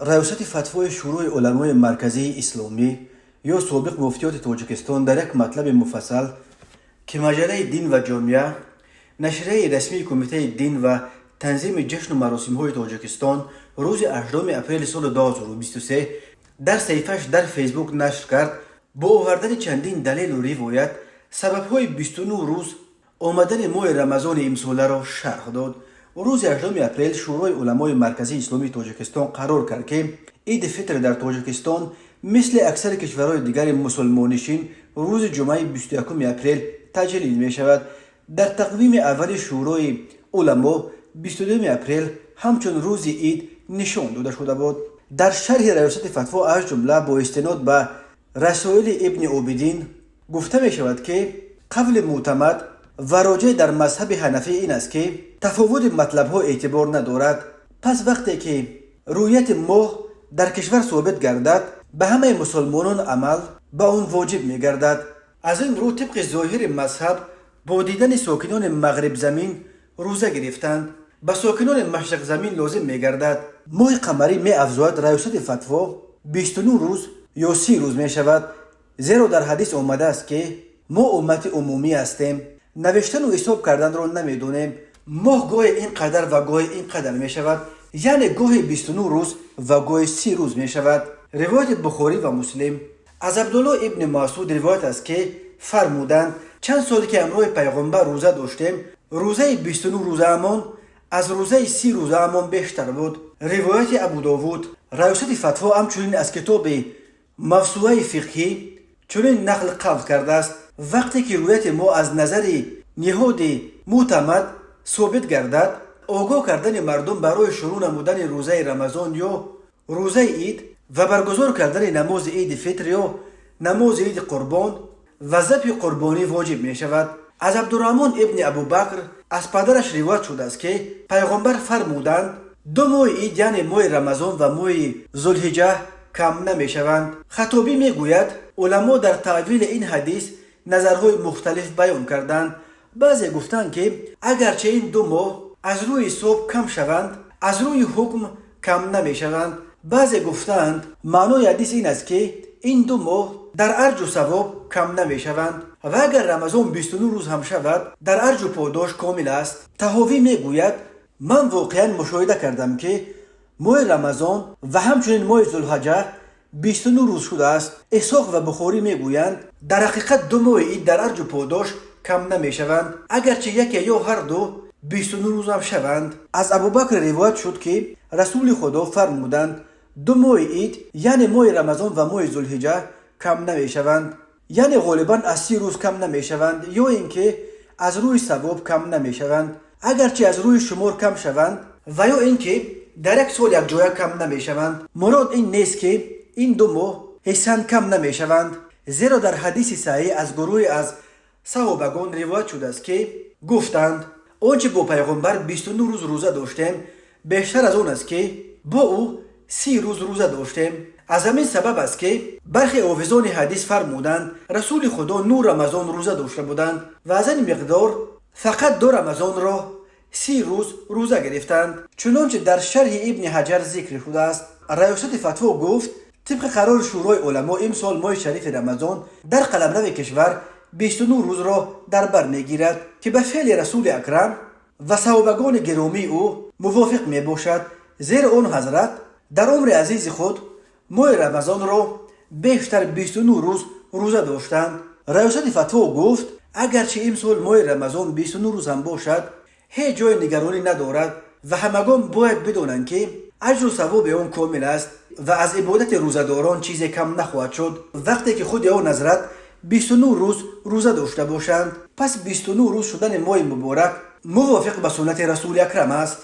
ریاست فتوای شورای علمای مرکزی اسلامی یا سابق مفتیات تاجیکستان در یک مطلب مفصل که مجله دین و جامعه نشریه رسمی کمیته دین و تنظیم جشن و مراسم های تاجیکستان روز 18 اپریل سال 2023 در صفحه‌اش در فیسبوک نشر کرد. با آوردن چندین دلیل و روایت سبب های 29 روز آمدن ماه رمضان امساله را شرح داد. روز 18 اپریل شورای علمای مرکزی اسلامی تاجیکستان قرار کرد که عید فطر در تاجیکستان مثل اکثر کشورهای دیگر مسلمانشین روز جمعه 21 اپریل تجلیل می شود. در تقویم اول شورای علما 22 اپریل همچون روز عید نشان داده شده بود. در شرح ریاست فتوا از جمله با استناد به رسائل ابن عابدین گفته می شود که قول معتمد و راجع در مذهب حنفی این است که تفاوت مطلب ها اعتبار ندارد. پس وقتی که رویت ماه در کشور ثابت گردد به همه مسلمانان عمل به آن واجب می گردد. از این رو طبق ظاهر مذهب با دیدن ساکنان مغرب زمین روزه گرفتند به ساکنان مشرق زمین لازم می گردد. ماه قمری می افزاید ریاست فتوا 29 روز یا 30 روز می شود، زیرا در حدیث آمده است که ما امت عمومی هستیم، نوشتن و حساب کردن را نمیدونیم. ماه گاه این قدر و گاه این قدر می شود، یعنی گاه 29 روز و گاه 30 روز می شود. روایت بخاری و مسلم از عبدالله ابن مسعود روایت است که فرمودند چند سال که همراه پیغمبر روزه داشتیم، روزه 29 روزه امان از روزه 30 روزه امان بیشتر بود. روایت ابو داوود ریاست فتوا همچنین از کتاب موسوعه فقهی چنین نقل قول کرده است: وقتی که رویت ما از نظر نهاد معتمد ثابت گردد، آگاه کردن مردم برای شروع نمودن روزه رمضان یا روزه عید و برگزار کردن نماز عید فطر یا نماز عید قربان و ذبح قربانی واجب می شود. از عبدالرحمن ابن ابوبکر از پدرش روایت شده است که پیغمبر فرمودند 2 ماه عید یعنی ماه رمضان و ماه ذوالحجه کم نمی شوند. خطابی می گوید علما در تعویل این حدیث نظرهای مختلف بیان کردند. بعضی گفتند که اگرچه این 2 ماه از روی صبح کم شوند از روی حکم کم نمی شوند. بعضی گفتند معنای حدیث این است که این 2 ماه در ارج و ثواب کم نمی شوند و اگر رمضان 29 روز هم شود در ارج و پاداش کامل است. طحاوی می گوید من واقعا مشاهده کردم که ماه رمضان و همچنین ماه ذوالحجه 29 روز شده است. اسحاق و بخاری می گویند در حقیقت 2 ماه عید در ارج و پاداش کم نمی شوند، اگرچه یکی یا هر دو 29 روز هم شوند. از ابوبکر روایت شد که رسول خدا فرمودند 2 ماه عید یعنی ماه رمضان و ماه ذوالحجه کم نمی شوند، یعنی غالبا از 30 روز کم نمی شوند، یا اینکه از روی ثواب کم نمی شوند اگرچه از روی شمار کم شوند، و یا اینکه در یک سال یک جای کم نمی شوند. مراد این نیست که این 2 ماه حسن کم نمی شوند، زیرا در حدیث صحیح از گروه از صحابگان روایت شده است که گفتند آنچه با پیغمبر 29 روز روزه داشتیم بیشتر از آن است که با او 30 روز روزه داشتیم. از همین سبب است که برخی حافظان حدیث فرمودند رسول خدا 9 رمضان روزه داشته بودند و از این مقدار فقط 2 رمضان را 30 روز روزه گرفتند، چنانچه در شرح ابن حجر ذکر شده است. ریاست فتوا گفت طبق قرار شورای علما امسال ماه شریف رمضان در قلمرو کشور 29 روز را در بر میگیرد که به فعل رسول اکرم و صحابگان گرامی او موافق می باشد، زیرا آن حضرت در عمر عزیز خود ماه رمضان را بیشتر 29 روز روزه داشتند. ریاست فتوا گفت اگرچه امسال ماه رمضان 29 روز هم باشد هیچ جای نگرانی ندارد و همگان باید بدانند که اجر و ثواب آن کامل است و از عبادت روزه‌داران چیزی کم نخواهد شد وقتی که خود آن حضرت 29 روز روزه داشته باشند. پس 29 روز شدن ماه مبارک موافق به سنت رسول اکرم است.